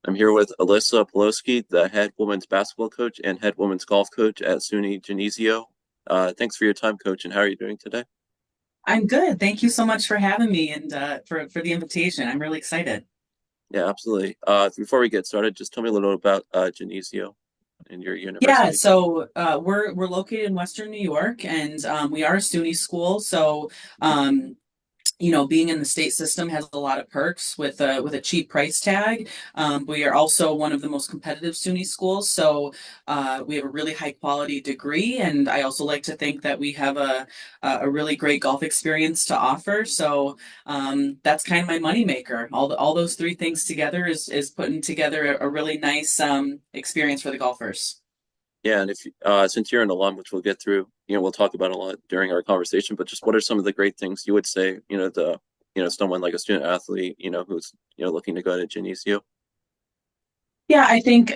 I'm here with Alyssa Polosky, the head women's basketball coach and head women's golf coach at SUNY Geneseo. Thanks for your time, coach, and how are you doing today? I'm good. Thank you so much for having me and for the invitation. I'm really excited. Yeah, absolutely. Before we get started, just tell me a little about Geneseo and your Yeah, university. so we're located in Western New York, and we are a SUNY school. So um, being in the state system has a lot of perks with a cheap price tag. We are also one of the most competitive SUNY schools, so we have a really high quality degree, and I also like to think that we have a really great golf experience to offer. So that's kind of my moneymaker. All those three things together is putting together a really nice experience for the golfers. Yeah, and if since you're an alum, which we'll get through, we'll talk about a lot during our conversation. But just what are some of the great things you would say, someone like a student athlete, who's looking to go to Geneseo? Yeah, I think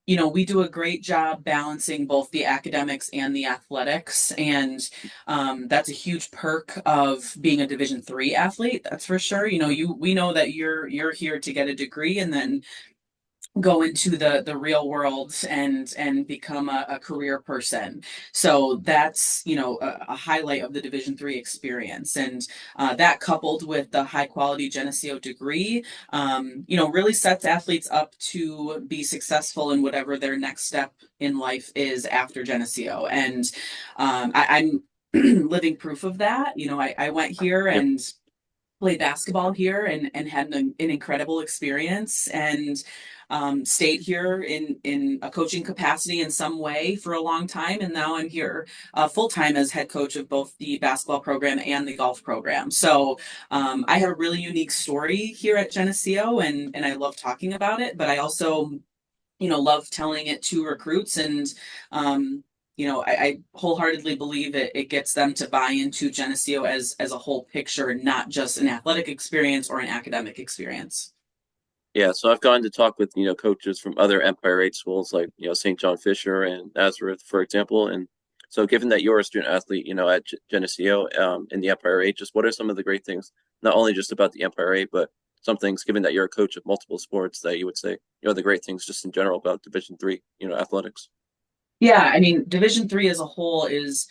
we do a great job balancing both the academics and the athletics, and that's a huge perk of being a Division III athlete. That's for sure. We know that you're here to get a degree and then go into the real world and become a career person. So that's a highlight of the Division III experience, and that coupled with the high quality Geneseo degree, really sets athletes up to be successful in whatever their next step in life is after Geneseo. And I'm living proof of that. I went here Yeah. and played basketball here and had an incredible experience, and stayed here in a coaching capacity in some way for a long time, and now I'm here full time as head coach of both the basketball program and the golf program. So I have a really unique story here at Geneseo, and I love talking about it, but I also love telling it to recruits, and I wholeheartedly believe it gets them to buy into Geneseo as a whole picture, not just an athletic experience or an academic experience. Yeah, so I've gotten to talk with, coaches from other Empire 8 schools like, St. John Fisher and Nazareth, for example. And so given that you're a student athlete, at Geneseo in the Empire 8, just what are some of the great things, not only just about the Empire 8, but some things, given that you're a coach of multiple sports, that you would say, the great things just in general about Division 3, athletics. Yeah, I mean, Division III as a whole is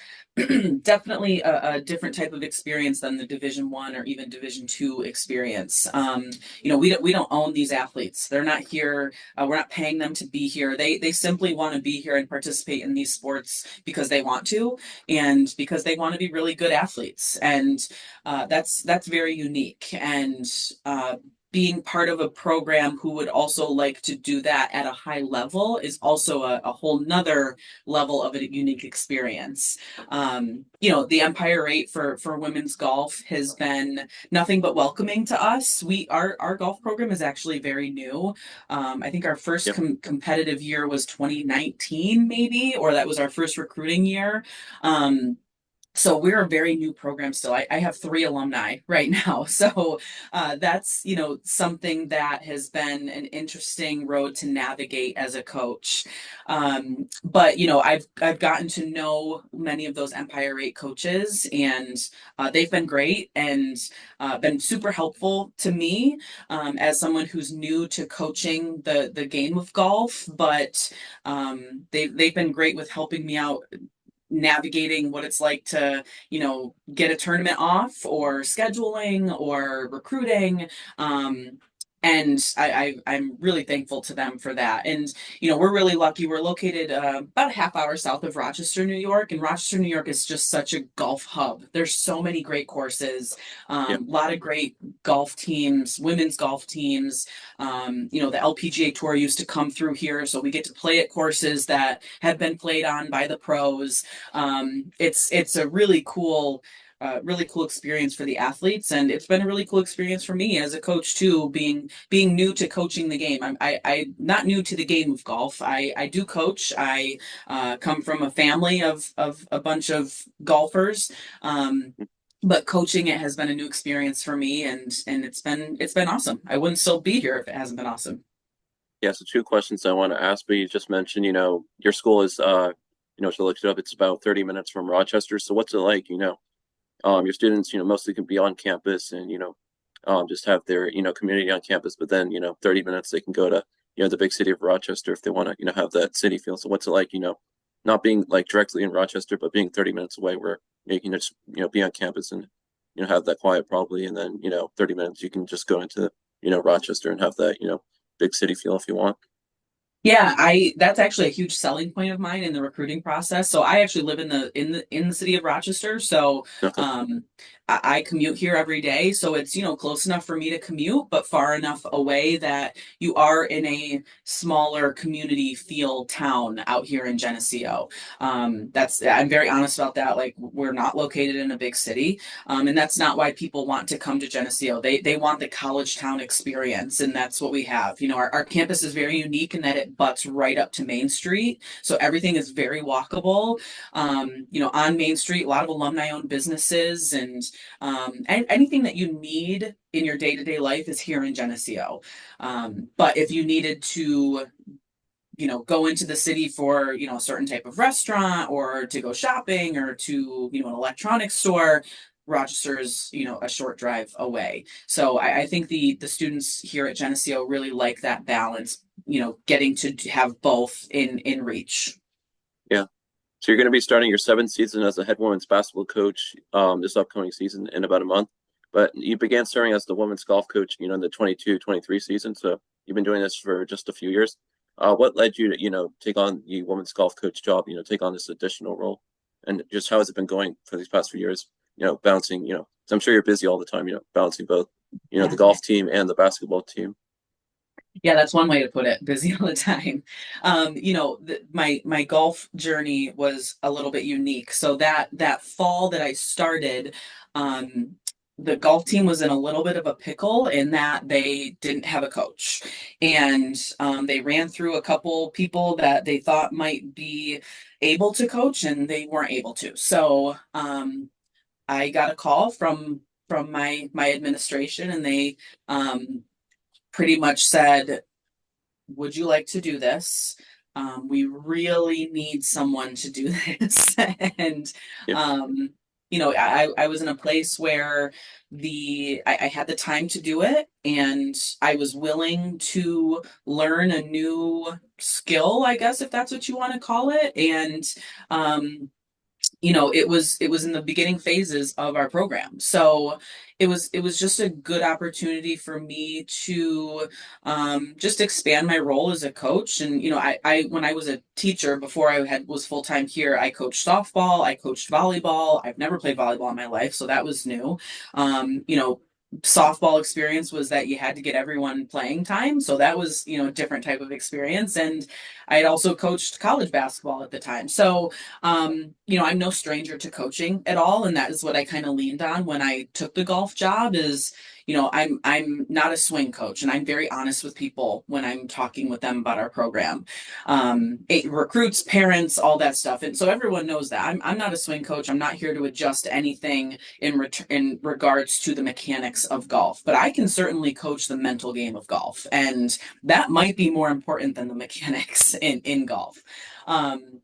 definitely a different type of experience than the Division I or even Division II experience. We don't own these athletes. They're not here. We're not paying them to be here. They simply want to be here and participate in these sports because they want to, and because they want to be really good athletes. And that's very unique. And being part of a program who would also like to do that at a high level is also a whole nother level of a unique experience. The Empire 8 for women's golf has been nothing but welcoming to us. Our golf program is actually very new. I think our first Yeah. competitive year was 2019, maybe, or that was our first recruiting year. So we're a very new program still. I have three alumni right now. So that's, something that has been an interesting road to navigate as a coach. But I've gotten to know many of those Empire 8 coaches, and they've been great and been super helpful to me as someone who's new to coaching the game of golf. But they've been great with helping me out navigating what it's like to, get a tournament off, or scheduling, or recruiting. And I'm really thankful to them for that. And we're really lucky. We're located about a half hour south of Rochester, New York, and Rochester, New York is just such a golf hub. There's so many great courses, Yeah. a lot of great golf teams, women's golf teams. The LPGA Tour used to come through here, so we get to play at courses that have been played on by the pros. It's a really cool experience for the athletes, and it's been a really cool experience for me as a coach too, being new to coaching the game. I'm not new to the game of golf. I do coach. I come from a family of a bunch of golfers. But coaching it has been a new experience for me, and it's been awesome. I wouldn't still be here if it hasn't been awesome. Yeah, so two questions I want to ask, but you just mentioned, your school is, to look it up, it's about 30 minutes from Rochester. So what's it like, your students, mostly can be on campus and, just have their, community on campus. But then, 30 minutes they can go to, the big city of Rochester if they want to, have that city feel. So what's it like, not being like directly in Rochester, but being 30 minutes away where you can just, be on campus and, have that quiet probably. And then, 30 minutes you can just go into, Rochester and have that, big city feel if you want. Yeah, I that's actually a huge selling point of mine in the recruiting process. So I actually live in the city of Rochester. So Okay. um I commute here every day. So it's, close enough for me to commute, but far enough away that you are in a smaller community feel town out here in Geneseo. That's I'm very honest about that. Like we're not located in a big city. And that's not why people want to come to Geneseo. They want the college town experience, and that's what we have. Our campus is very unique in that it butts right up to Main Street, so everything is very walkable. On Main Street, a lot of alumni-owned businesses, and anything that you need in your day-to-day life is here in Geneseo. But if you needed to go into the city for, a certain type of restaurant or to go shopping or to, an electronics store, Rochester's, a short drive away. So I think the students here at Geneseo really like that balance, getting to have both in reach. Yeah. So you're going to be starting your seventh season as a head women's basketball coach this upcoming season in about a month. But you began serving as the women's golf coach, in the 22-23 season. So you've been doing this for just a few years. What led you to, take on the women's golf coach job, take on this additional role? And just how has it been going for these past few years, balancing, 'cause I'm sure you're busy all the time, balancing both, the Yeah. golf team and the basketball team. Yeah, that's one way to put it. Busy all the time. My golf journey was a little bit unique. So that fall that I started, um, the golf team was in a little bit of a pickle in that they didn't have a coach, and they ran through a couple people that they thought might be able to coach, and they weren't able to. So I got a call from my administration, and they pretty much said, would you like to do this? We really need someone to do this. And, Yeah. I was in a place where I had the time to do it, and I was willing to learn a new skill, I guess, if that's what you want to call it. And, it was in the beginning phases of our program, so it was just a good opportunity for me to just expand my role as a coach. And I when I was a teacher before I had was full-time here, I coached softball, I coached volleyball. I've never played volleyball in my life, so that was new. um, you know Softball experience was that you had to get everyone playing time, so that was a different type of experience. And I had also coached college basketball at the time, so I'm no stranger to coaching at all, and that is what I kind of leaned on when I took the golf job. Is I'm not a swing coach, and I'm very honest with people when I'm talking with them about our program. It recruits, parents, all that stuff, and so everyone knows that I'm not a swing coach. I'm not here to adjust anything in regards to the mechanics of golf, but I can certainly coach the mental game of golf, and that might be more important than the mechanics in golf. Um,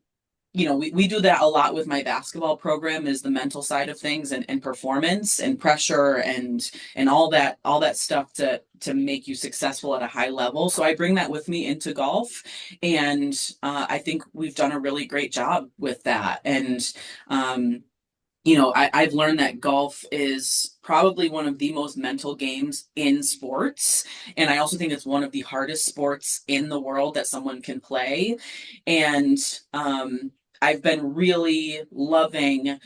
we do that a lot with my basketball program, is the mental side of things, and performance and pressure and all that stuff to make you successful at a high level. So I bring that with me into golf, and I think we've done a really great job with that. And I've learned that golf is probably one of the most mental games in sports. And I also think it's one of the hardest sports in the world that someone can play. And I've been really loving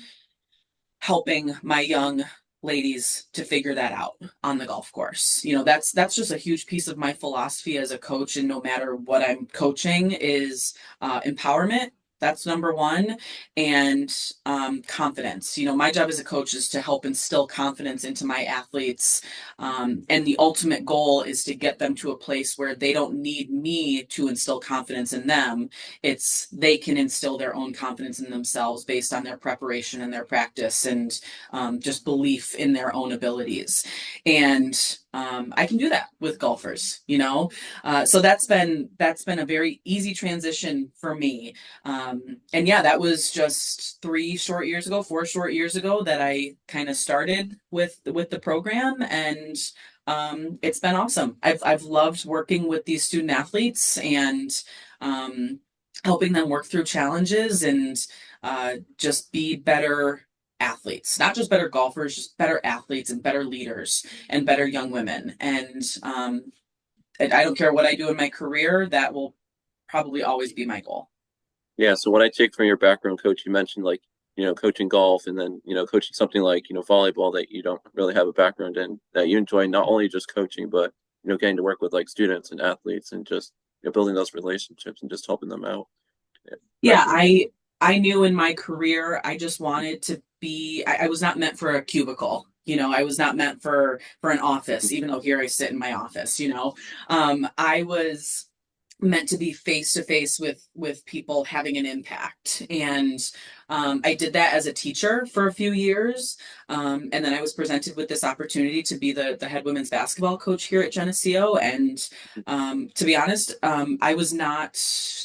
helping my young ladies to figure that out on the golf course. That's just a huge piece of my philosophy as a coach, and no matter what I'm coaching, is empowerment. That's number one. And confidence. My job as a coach is to help instill confidence into my athletes. And the ultimate goal is to get them to a place where they don't need me to instill confidence in them. It's they can instill their own confidence in themselves based on their preparation and their practice, and just belief in their own abilities. And I can do that with golfers, you know. So that's been a very easy transition for me. And yeah, that was just 3 short years ago, 4 short years ago that I kind of started with the program, and it's been awesome. I've loved working with these student athletes and um, helping them work through challenges and just be better athletes, not just better golfers, just better athletes and better leaders and better young women. And I don't care what I do in my career, that will probably always be my goal. Yeah. So what I take from your background, coach, you mentioned like, coaching golf and then, coaching something like, volleyball that you don't really have a background in, that you enjoy not only just coaching, but, getting to work with like students and athletes and just, building those relationships and just helping them out Yeah, effectively. I knew in my career I just wanted to be I was not meant for a cubicle. I was not meant for an office, even though here I sit in my office. I was meant to be face to face with people having an impact, and I did that as a teacher for a few years, and then I was presented with this opportunity to be the head women's basketball coach here at Geneseo. And to be honest, I was not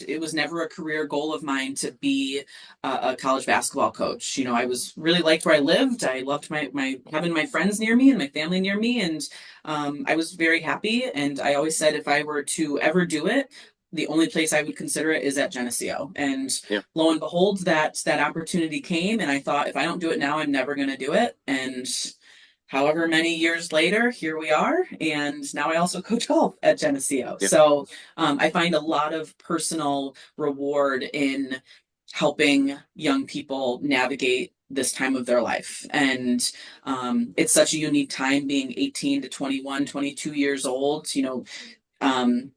it was never a career goal of mine to be a college basketball coach. I was really liked where I lived. I loved my having my friends near me and my family near me, and I was very happy. And I always said if I were to ever do it, the only place I would consider it is at Geneseo. And Yeah. lo and behold, that opportunity came, and I thought if I don't do it now, I'm never going to do it. And however many years later, here we are. And now I also coach golf at Geneseo. Yeah. So I find a lot of personal reward in helping young people navigate this time of their life. And it's such a unique time being 18 to 21, 22 years old, um,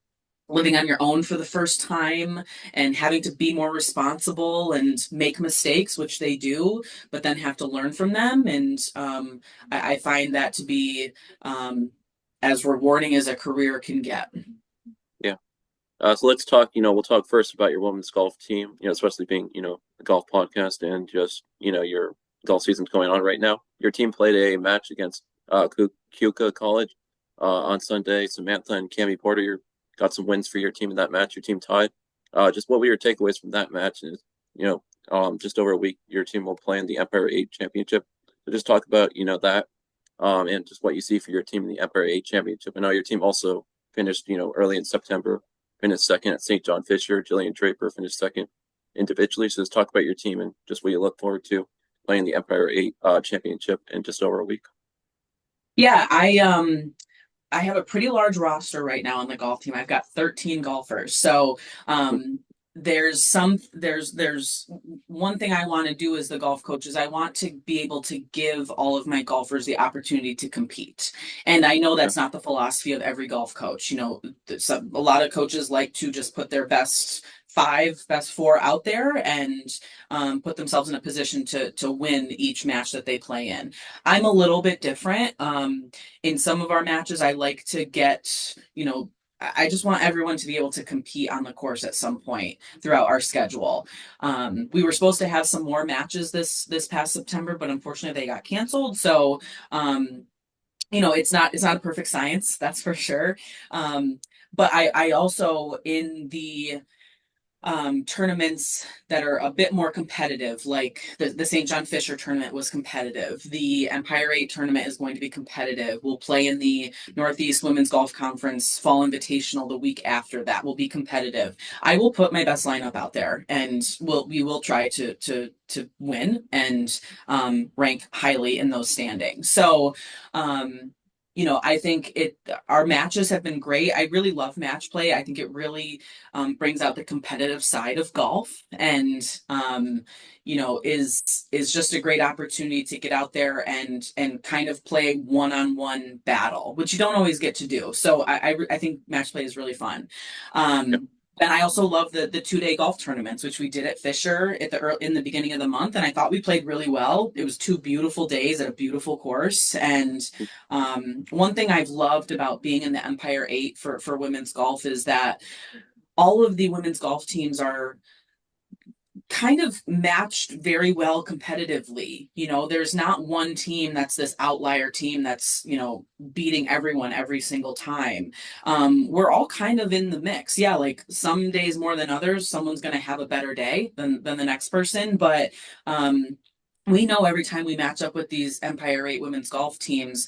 living on your own for the first time and having to be more responsible and make mistakes, which they do, but then have to learn from them. And I find that to be as rewarding as a career can get. Yeah. So let's talk, we'll talk first about your women's golf team, especially being, a golf podcast and just, your golf season's going on right now. Your team played a match against Kuka College on Sunday. Samantha and Cami Porter got some wins for your team in that match. Your team tied. Just what were your takeaways from that match? And, just over a week, your team will play in the Empire 8 Championship. So just talk about, that and just what you see for your team in the Empire 8 Championship. I know your team also finished, early in September, finished second at St. John Fisher. Jillian Draper finished second individually. So just talk about your team and just what you look forward to playing the Empire 8 Championship in just over a week. Yeah, I have a pretty large roster right now on the golf team. I've got 13 golfers. So there's one thing I want to do as the golf coach is I want to be able to give all of my golfers the opportunity to compete. And I know Yeah. that's not the philosophy of every golf coach. A lot of coaches like to just put their best five, best four out there and put themselves in a position to win each match that they play in. I'm a little bit different. In some of our matches, I like to get, I just want everyone to be able to compete on the course at some point throughout our schedule. We were supposed to have some more matches this past September, but unfortunately they got canceled. So it's not a perfect science, that's for sure. But I also in the tournaments that are a bit more competitive, like the St. John Fisher tournament was competitive. The Empire 8 tournament is going to be competitive. We'll play in the Northeast Women's Golf Conference Fall Invitational the week after that. Will be competitive. I will put my best lineup out there, and we will try to win and rank highly in those standings. So I think our matches have been great. I really love match play. I think it really brings out the competitive side of golf, and is just a great opportunity to get out there and kind of play one-on-one battle, which you don't always get to do. So I think match play is really fun. Yeah. And I also love the 2-day golf tournaments, which we did at Fisher in the beginning of the month, and I thought we played really well. It was 2 beautiful days at a beautiful course, and one thing I've loved about being in the Empire 8 for women's golf is that all of the women's golf teams are kind of matched very well competitively. There's not one team that's this outlier team that's, beating everyone every single time. We're all kind of in the mix. Yeah, like some days more than others, someone's going to have a better day than the next person. But we know every time we match up with these Empire 8 women's golf teams,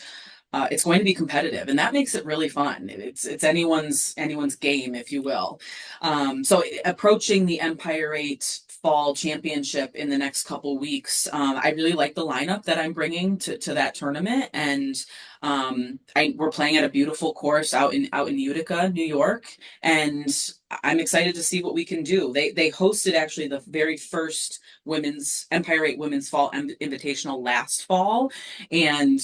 it's going to be competitive, and that makes it really fun. It's anyone's game, if you will. So approaching the Empire 8 Fall Championship in the next couple weeks, I really like the lineup that I'm bringing to that tournament, and we're playing at a beautiful course out in Utica, New York, and I'm excited to see what we can do. They hosted actually the very first women's Empire 8 Women's Fall Invitational last fall, and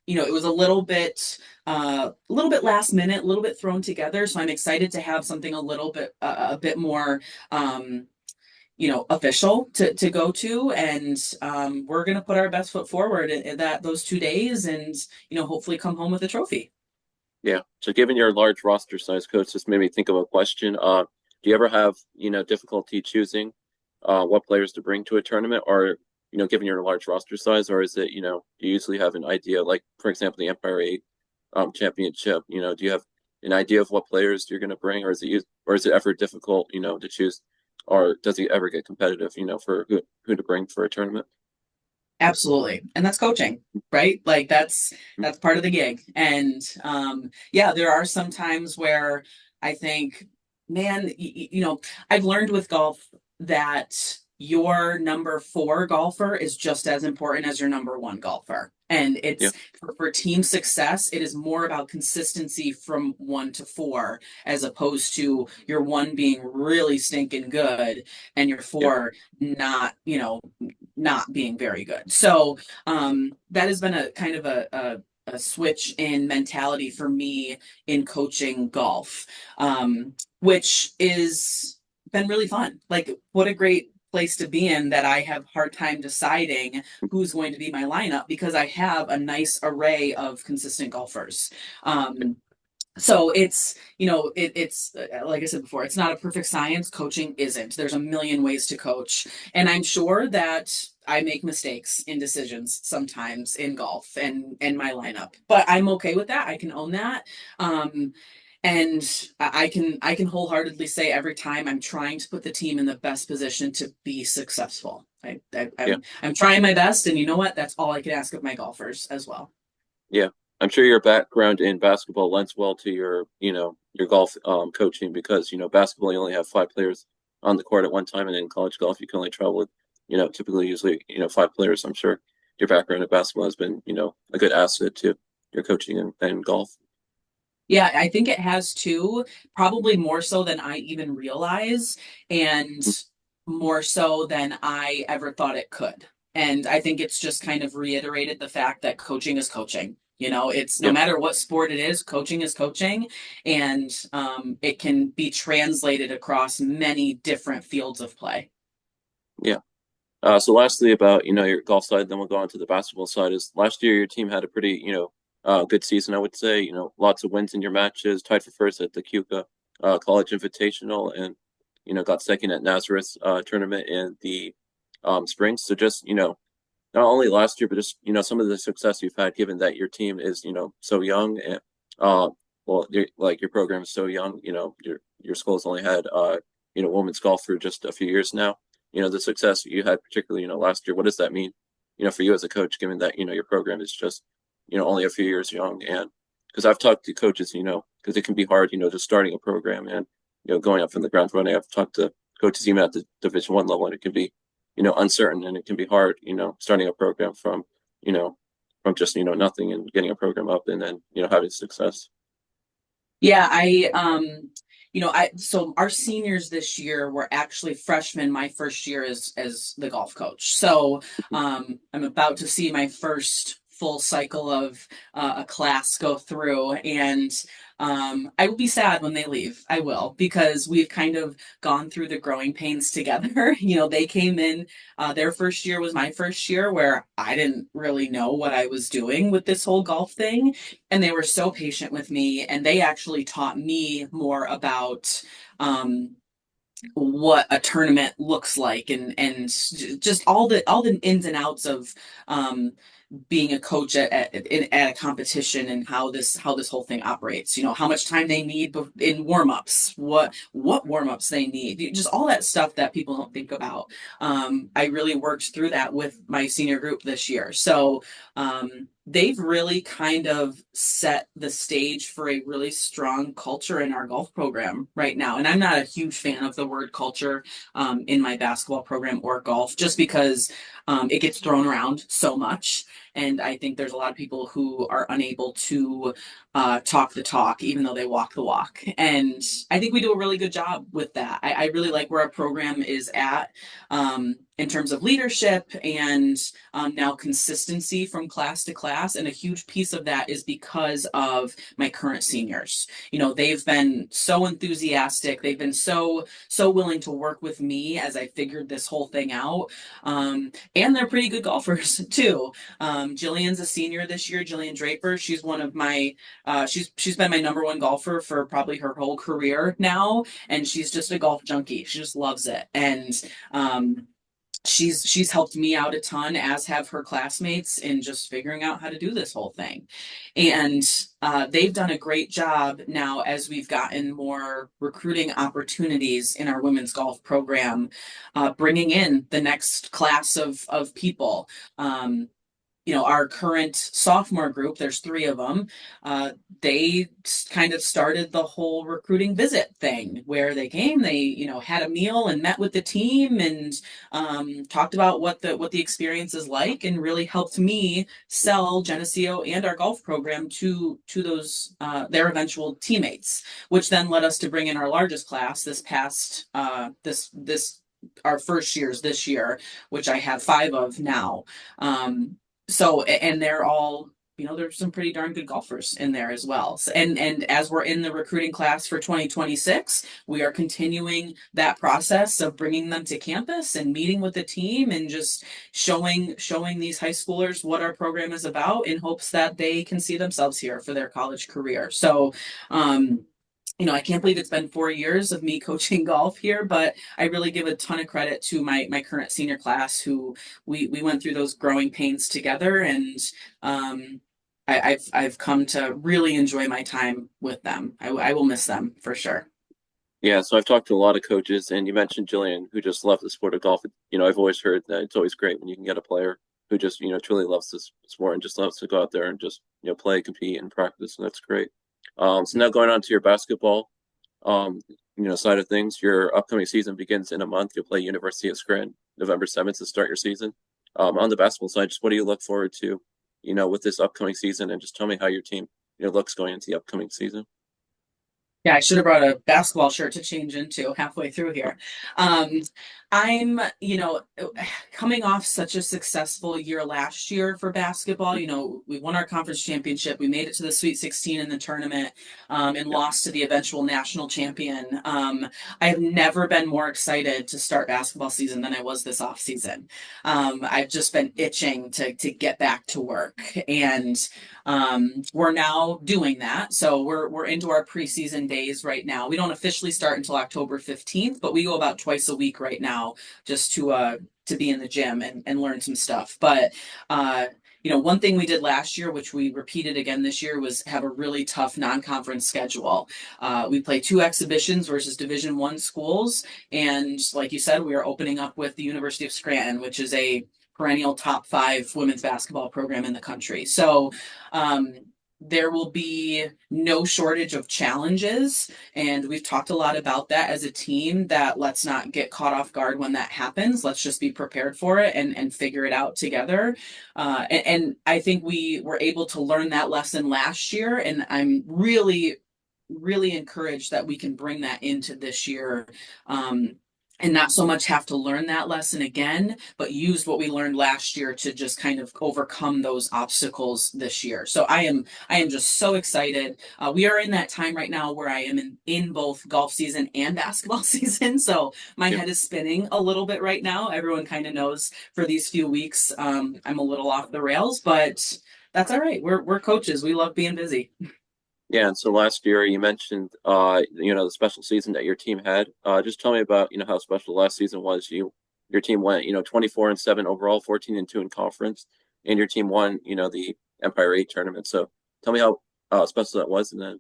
it was a little bit last minute, a little bit thrown together. So I'm excited to have something a bit more, official to go to, and we're gonna put our best foot forward in those 2 days, and hopefully come home with a trophy. Yeah. So given your large roster size, coach, this made me think of a question. Do you ever have, difficulty choosing what players to bring to a tournament, or, given your large roster size, or is it, you usually have an idea, like for example, the Empire 8 championship, do you have an idea of what players you're going to bring, or is it ever difficult, to choose, or does it ever get competitive, for who to bring for a tournament? Absolutely. And that's coaching, right? Like that's part of the gig. And yeah, there are some times where I think, man, I've learned with golf that your number 4 golfer is just as important as your number 1 golfer. And Yeah. it's for team success, it is more about consistency from 1 to 4, as opposed to your 1 being really stinking good and your Yeah. 4 not being very good. So that has been a kind of a switch in mentality for me in coaching golf, which is been really fun. Like, what a great place to be in, that I have hard time deciding who's going to be my lineup because I have a nice array of consistent golfers. So it's like I said before, it's not a perfect science. Coaching isn't. There's a million ways to coach, and I'm sure that I make mistakes in decisions sometimes in golf and my lineup, but I'm okay with that. I can own that. And I can wholeheartedly say every time I'm trying to put the team in the best position to be successful. I, I Yeah. I'm trying my best, and you know what? That's all I can ask of my golfers as well. Yeah. I'm sure your background in basketball lends well to your, your golf coaching, because, basketball, you only have 5 players on the court at one time. And in college golf, you can only travel with, typically usually, 5 players. I'm sure your background in basketball has been, a good asset to your coaching and golf. Yeah, I think it has too, probably more so than I even realize, and more so than I ever thought it could. And I think it's just kind of reiterated the fact that coaching is coaching. It's no Yeah. matter what sport it is coaching, and it can be translated across many different fields of play. Yeah. So lastly about, your golf side, then we'll go on to the basketball side. Is last year your team had a pretty, good season, I would say. Lots of wins in your matches, tied for first at the Cuca College Invitational, and got second at Nazareth tournament in the spring. So just, not only last year, but just, some of the success you've had, given that your team is, so young, and well, like your program is so young. Your school's only had women's golf for just a few years now. The success you had, particularly, last year. What does that mean, for you as a coach, given that, your program is just, only a few years young? And because I've talked to coaches, because it can be hard, just starting a program and, going up from the ground running. I've talked to coaches even at the Division 1 level, and it can be, uncertain, and it can be hard, starting a program from just, nothing, and getting a program up, and then, having success. Yeah, so our seniors this year were actually freshmen my first year as the golf coach. So I'm about to see my first full cycle of a class go through, and I will be sad when they leave. I will, because we've kind of gone through the growing pains together. They came in, their first year was my first year, where I didn't really know what I was doing with this whole golf thing, and they were so patient with me, and they actually taught me more about um what a tournament looks like, and just all the ins and outs of um, being a coach at a competition, and how this whole thing operates. How much time they need in warm-ups, what warm-ups they need, just all that stuff that people don't think about. I really worked through that with my senior group this year. So they've really kind of set the stage for a really strong culture in our golf program right now. And I'm not a huge fan of the word culture in my basketball program or golf, just because it gets thrown around so much. And I think there's a lot of people who are unable to talk the talk, even though they walk the walk. And I think we do a really good job with that. I really like where our program is at in terms of leadership and now consistency from class to class. And a huge piece of that is because of my current seniors. They've been so enthusiastic. They've been so willing to work with me as I figured this whole thing out. And they're pretty good golfers too. Jillian's a senior this year. Jillian Draper. She's one of my. She's been my number one golfer for probably her whole career now, and she's just a golf junkie. She just loves it, and she's helped me out a ton, as have her classmates, in just figuring out how to do this whole thing. And they've done a great job now as we've gotten more recruiting opportunities in our women's golf program, bringing in the next class of people. Our current sophomore group, there's three of them. They kind of started the whole recruiting visit thing where they came, they, had a meal and met with the team, and talked about what the experience is like, and really helped me sell Geneseo and our golf program to those their eventual teammates, which then led us to bring in our largest class this past this our first years this year, which I have five of now. And they're all, there's some pretty darn good golfers in there as well. So, and as we're in the recruiting class for 2026, we are continuing that process of bringing them to campus and meeting with the team, and just showing these high schoolers what our program is about, in hopes that they can see themselves here for their college career. So I can't believe it's been 4 years of me coaching golf here, but I really give a ton of credit to my current senior class, who we went through those growing pains together, and um, I've come to really enjoy my time with them. I will miss them for sure. Yeah, so I've talked to a lot of coaches, and you mentioned Jillian, who just loved the sport of golf. I've always heard that it's always great when you can get a player who just, truly loves this sport and just loves to go out there and just, play, compete, and practice. And that's great. So now going on to your basketball, um, side of things, your upcoming season begins in a month. You'll play University of Scranton November 7th to start your season. On the basketball side, just what do you look forward to, with this upcoming season, and just tell me how your team, looks going into the upcoming season. Yeah, I should have brought a basketball shirt to change into halfway through here. Um, I'm, coming off such a successful year last year for basketball. We won our conference championship. We made it to the Sweet 16 in the tournament, and Yep. lost to the eventual national champion. I have never been more excited to start basketball season than I was this off season. I've just been itching to get back to work, and we're now doing that. So we're into our preseason days right now. We don't officially start until October 15th, but we go about twice a week right now, just to be in the gym and learn some stuff. But one thing we did last year, which we repeated again this year, was have a really tough non-conference schedule. We play two exhibitions versus Division I schools, and like you said, we are opening up with the University of Scranton, which is a perennial top five women's basketball program in the country. So um, there will be no shortage of challenges, and we've talked a lot about that as a team, that let's not get caught off guard when that happens. Let's just be prepared for it, and figure it out together. And I think we were able to learn that lesson last year, and I'm really encouraged that we can bring that into this year. And not so much have to learn that lesson again, but use what we learned last year to just kind of overcome those obstacles this year. So I am just so excited. We are in that time right now where I am in both golf season and basketball season. So my Yep. head is spinning a little bit right now. Everyone kind of knows for these few weeks, I'm a little off the rails, but that's all right. We're coaches. We love being busy. Yeah, and so last year you mentioned the special season that your team had. Just tell me about, how special last season was. Your team went, 24-7 overall, 14-2 in conference, and your team won, the Empire 8 tournament. So tell me how special that was. And then,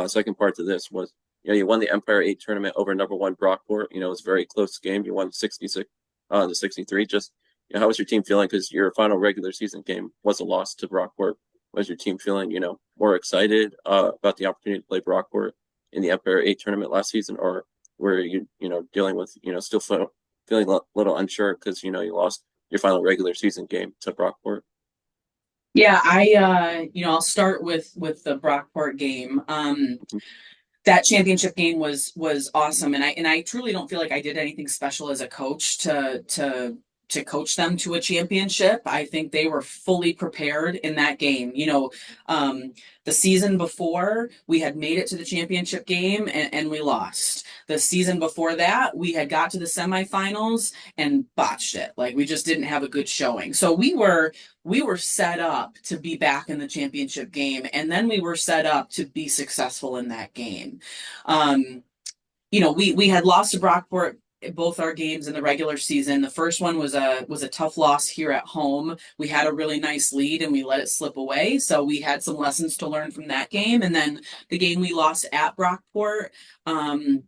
second part to this was, you won the Empire 8 tournament over number one Brockport. It was a very close game. You won 66 to 63. Just, how was your team feeling? Because your final regular season game was a loss to Brockport. Was your team feeling, more excited about the opportunity to play Brockport in the Empire 8 tournament last season, or were you, dealing with, still feeling a little unsure because, you lost your final regular season game to Brockport? Yeah, I'll start with the Brockport game. Mhm. That championship game was awesome, and I truly don't feel like I did anything special as a coach to coach them to a championship. I think they were fully prepared in that game. Um, the season before we had made it to the championship game and we lost. The season before that we had got to the semifinals and botched it. Like we just didn't have a good showing. So we were set up to be back in the championship game, and then we were set up to be successful in that game. Um, we had lost to Brockport both our games in the regular season. The first one was a tough loss here at home. We had a really nice lead and we let it slip away. So we had some lessons to learn from that game. And then the game we lost at Brockport, um,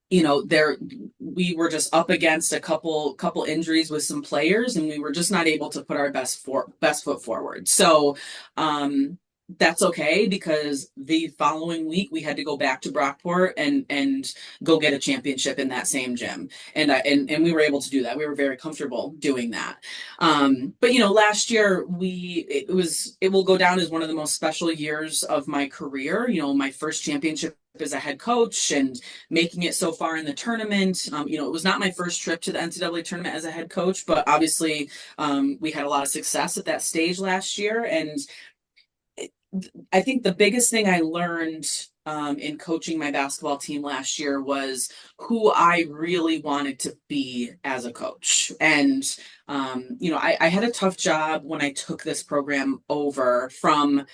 there we were just up against a couple injuries with some players, and we were just not able to put our best foot forward. So um that's okay, because the following week we had to go back to Brockport and go get a championship in that same gym, and we were able to do that. We were very comfortable doing that. But last year it will go down as one of the most special years of my career. My first championship as a head coach, and making it so far in the tournament. It was not my first trip to the NCAA tournament as a head coach, but obviously we had a lot of success at that stage last year. And I think the biggest thing I learned in coaching my basketball team last year was who I really wanted to be as a coach. And, I had a tough job when I took this program over from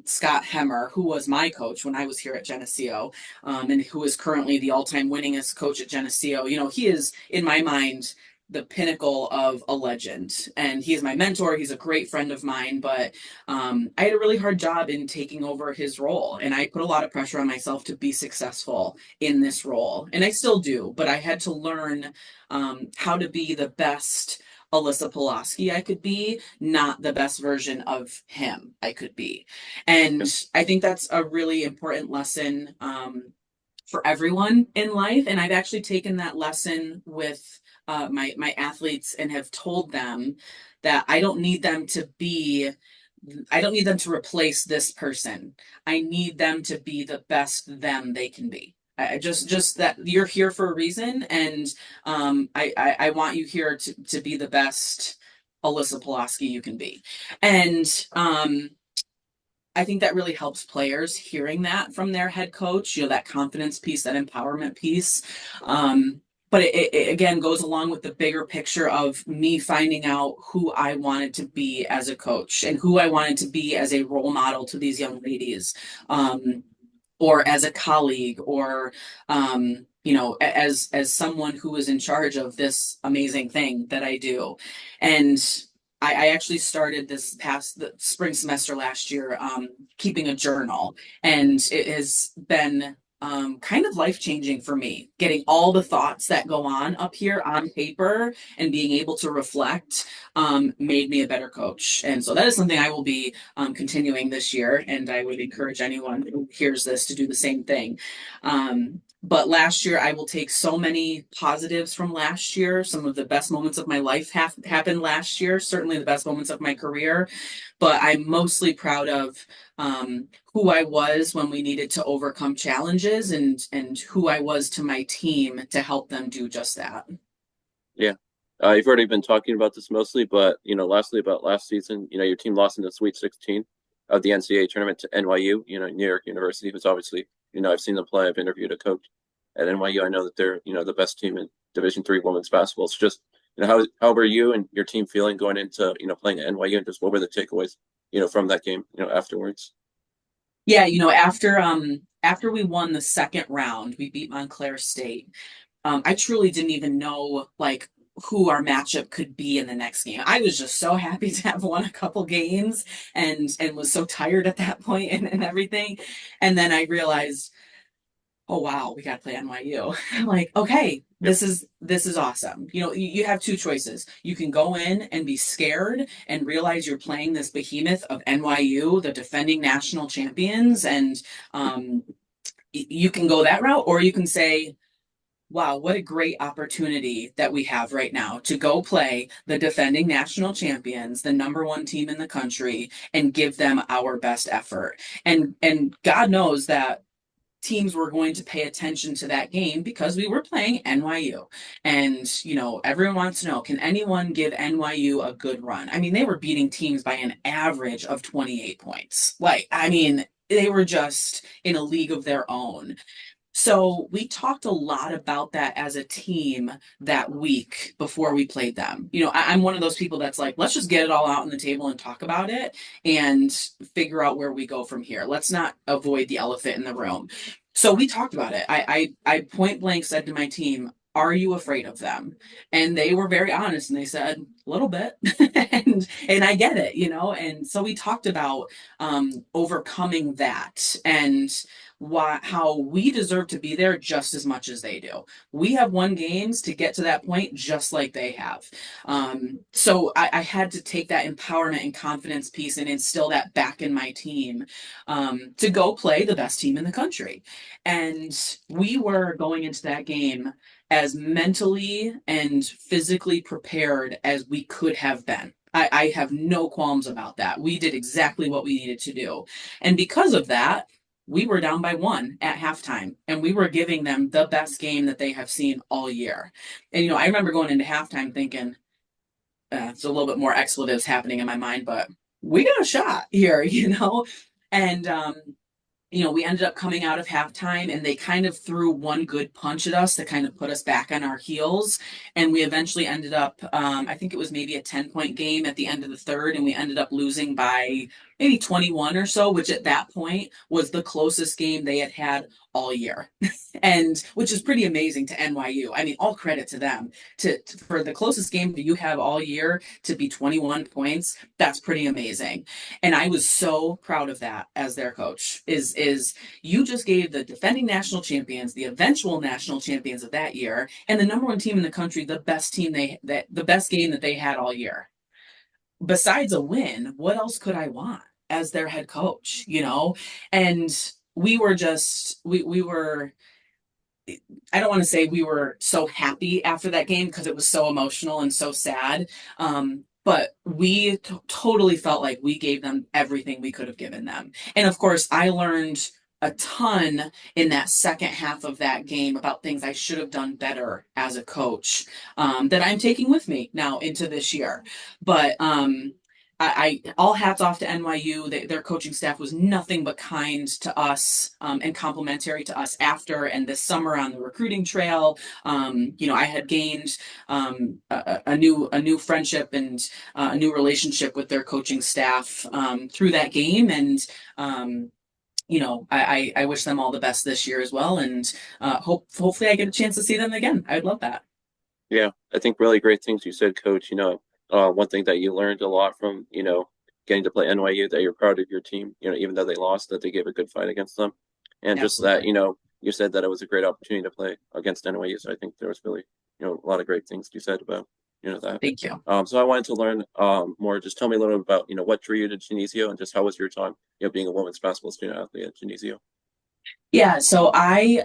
Scott Hemmer, who was my coach when I was here at Geneseo, and who is currently the all-time winningest coach at Geneseo. He is, in my mind, the pinnacle of a legend, and he is my mentor. He's a great friend of mine, but I had a really hard job in taking over his role, and I put a lot of pressure on myself to be successful in this role, and I still do. But I had to learn how to be the best Alyssa Polosky I could be, not the best version of him I could be. And I think that's a really important lesson for everyone in life. And I've actually taken that lesson with my athletes and have told them that I don't need them to replace this person. I need them to be the best them they can be. I just that you're here for a reason, and I want you here to be the best Alyssa Polosky you can be. And I think that really helps players hearing that from their head coach, that confidence piece, that empowerment piece. But it again goes along with the bigger picture of me finding out who I wanted to be as a coach and who I wanted to be as a role model to these young ladies, or as a colleague, or as someone who is in charge of this amazing thing that I do. And I actually started this past the spring semester last year, keeping a journal, and it has been kind of life changing for me. Getting all the thoughts that go on up here on paper and being able to reflect made me a better coach. And so that is something I will be continuing this year. And I would encourage anyone who hears this to do the same thing. But last year, I will take so many positives from last year. Some of the best moments of my life happened last year, certainly the best moments of my career. But I'm mostly proud of who I was when we needed to overcome challenges, and who I was to my team to help them do just that. Yeah. You've already been talking about this mostly, but lastly about last season, your team lost in the Sweet 16 of the NCAA tournament to NYU, New York University, who's obviously, I've seen them play. I've interviewed a coach at NYU. I know that they're, the best team in Division III women's basketball. It's just, how were you and your team feeling going into, playing at NYU, and just what were the takeaways, from that game, afterwards? Yeah, after we won the second round, we beat Montclair State. I truly didn't even know like who our matchup could be in the next game. I was just so happy to have won a couple games and was so tired at that point and everything. And then I realized, oh wow, we got to play NYU. I'm like, okay, Yep. this is awesome. You have two choices. You can go in and be scared and realize you're playing this behemoth of NYU, the defending national champions, and um, you can go that route, or you can say, wow, what a great opportunity that we have right now to go play the defending national champions, the number one team in the country, and give them our best effort. And God knows that teams were going to pay attention to that game because we were playing NYU. And, everyone wants to know, can anyone give NYU a good run? I mean, they were beating teams by an average of 28 points. Like, I mean, they were just in a league of their own. So we talked a lot about that as a team that week before we played them. I'm one of those people that's like, let's just get it all out on the table and talk about it and figure out where we go from here. Let's not avoid the elephant in the room. So we talked about it. I point blank said to my team, are you afraid of them? And they were very honest and they said, a little bit. and I get it, And so we talked about overcoming that and how we deserve to be there just as much as they do. We have won games to get to that point just like they have. So I had to take that empowerment and confidence piece and instill that back in my team to go play the best team in the country. And we were going into that game as mentally and physically prepared as we could have been. I have no qualms about that. We did exactly what we needed to do. And because of that, we were down by one at halftime, and we were giving them the best game that they have seen all year. And, I remember going into halftime thinking, it's a little bit more expletives happening in my mind, but we got a shot here, And we ended up coming out of halftime and they kind of threw one good punch at us to kind of put us back on our heels. And we eventually ended up, I think it was maybe a 10-point game at the end of the third, and we ended up losing by maybe 21 or so, which at that point was the closest game they had had all year. And which is pretty amazing to NYU. I mean, all credit to them for the closest game that you have all year to be 21 points. That's pretty amazing. And I was so proud of that as their coach. Is you just gave the defending national champions, the eventual national champions of that year, and the number one team in the country the best team the best game that they had all year. Besides a win, what else could I want as their head coach? And we were just we were I don't want to say we were so happy after that game because it was so emotional and so sad. But we totally felt like we gave them everything we could have given them. And of course, I learned a ton in that second half of that game about things I should have done better as a coach that I'm taking with me now into this year. But all hats off to NYU. Their coaching staff was nothing but kind to us and complimentary to us after and this summer on the recruiting trail. I had gained a new friendship and a new relationship with their coaching staff through that game, and I wish them all the best this year as well, and hopefully I get a chance to see them again. I would love that. Yeah, I think really great things you said, Coach. One thing that you learned a lot from, getting to play NYU, that you're proud of your team, even though they lost, that they gave a good fight against them. And just that, Absolutely. you said that it was a great opportunity to play against NYU. So I think there was really, a lot of great things you said about, that. Thank you. So I wanted to learn more. Just tell me a little bit about, what drew you to Geneseo and just how was your time, being a women's basketball student athlete at Geneseo? Yeah, so I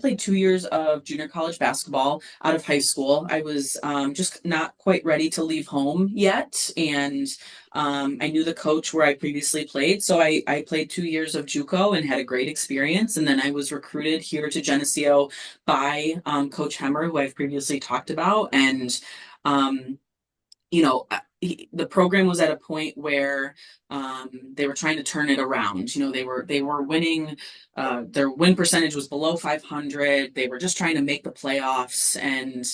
played 2 years of junior college basketball out of high school. I was just not quite ready to leave home yet, and I knew the coach where I previously played, so I played 2 years of JUCO and had a great experience. And then I was recruited here to Geneseo by Coach Hemmer, who I've previously talked about, and um, the program was at a point where they were trying to turn it around. They were winning. Their win percentage was below 500. They were just trying to make the playoffs, and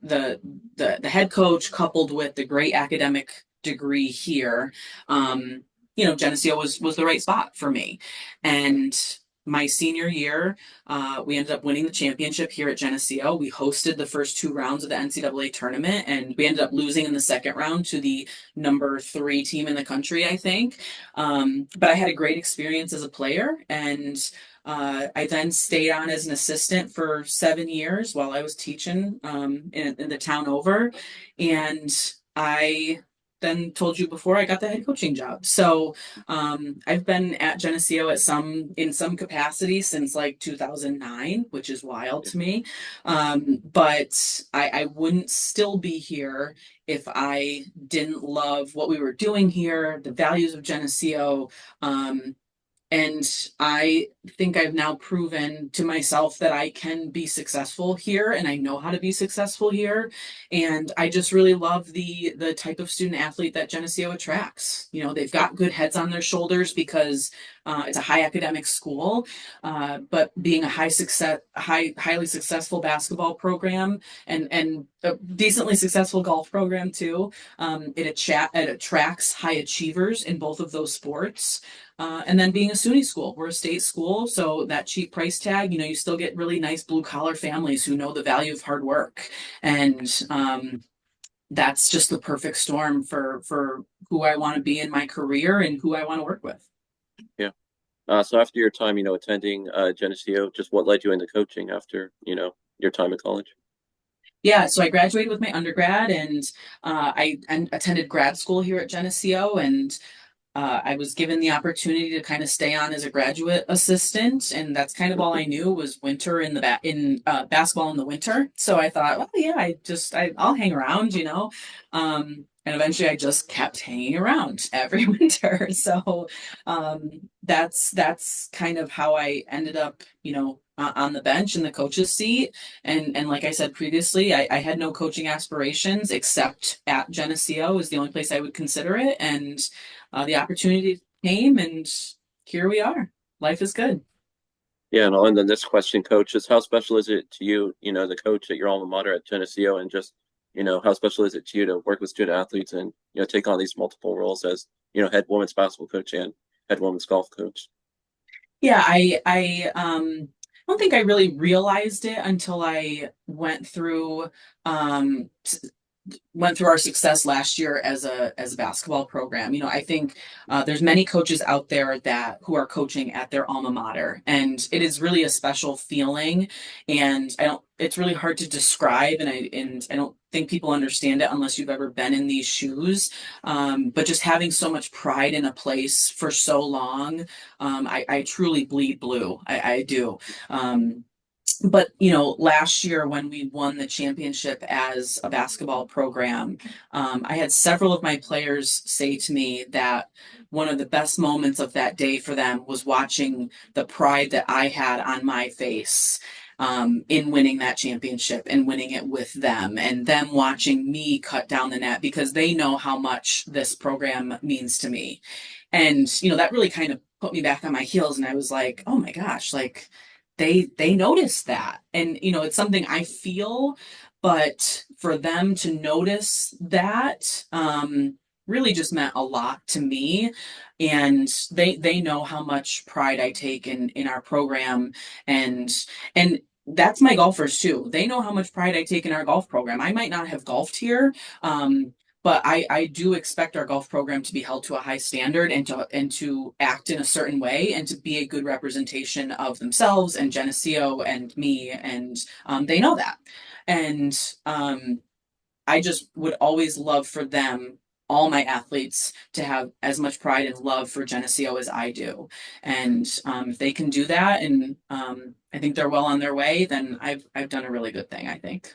the head coach coupled with the great academic degree here. Geneseo was the right spot for me. And my senior year, we ended up winning the championship here at Geneseo. We hosted the first two rounds of the NCAA tournament, and we ended up losing in the second round to the number three team in the country, I think. But I had a great experience as a player, and I then stayed on as an assistant for 7 years while I was teaching in the town over. And I then told you before I got the head coaching job. So I've been at Geneseo in some capacity since like 2009, which is wild Yeah. to me. But I wouldn't still be here if I didn't love what we were doing here, the values of Geneseo. Um, and I think I've now proven to myself that I can be successful here and I know how to be successful here. And I just really love the type of student athlete that Geneseo attracts. They've got good heads on their shoulders because it's a high academic school, but being a highly successful basketball program and a decently successful golf program too, it attracts high achievers in both of those sports. And then being a SUNY school, we're a state school, so that cheap price tag, you still get really nice blue collar families who know the value of hard work, and that's just the perfect storm for who I want to be in my career and who I want to work with. Yeah. So after your time, attending Geneseo, just what led you into coaching after, your time at college? Yeah, so I graduated with my undergrad, and I attended grad school here at Geneseo, and I was given the opportunity to kind of stay on as a graduate assistant, and that's kind of all I knew was winter in basketball in the winter. So I thought, well, yeah, I'll hang around. And eventually, I just kept hanging around every winter. So that's kind of how I ended up, on the bench in the coach's seat. And like I said previously, I had no coaching aspirations except at Geneseo is the only place I would consider it, and the opportunity came, and here we are. Life is good. Yeah, and then this question, coach, is how special is it to you, the coach at your alma mater at Geneseo, and just, how special is it to you to work with student athletes and, take on these multiple roles as, head women's basketball coach and head women's golf coach? Yeah, I don't think I really realized it until I um, went through our success last year as a basketball program. I think there's many coaches out there that who are coaching at their alma mater, and it is really a special feeling. And I don't. It's really hard to describe, and I don't think people understand it unless you've ever been in these shoes. But just having so much pride in a place for so long, I truly bleed blue. I do. But last year when we won the championship as a basketball program, I had several of my players say to me that one of the best moments of that day for them was watching the pride that I had on my face in winning that championship and winning it with them, and them watching me cut down the net because they know how much this program means to me. And that really kind of put me back on my heels, and I was like, oh my gosh, like they notice that. And it's something I feel, but for them to notice that really just meant a lot to me. And they know how much pride I take in our program, and and that's my golfers too. They know how much pride I take in our golf program. I might not have golfed here, but I do expect our golf program to be held to a high standard, and to act in a certain way, and to be a good representation of themselves and Geneseo and me, and they know that. And I just would always love for them, all my athletes, to have as much pride and love for Geneseo as I do. And if they can do that, and I think they're well on their way, then I've done a really good thing, I think.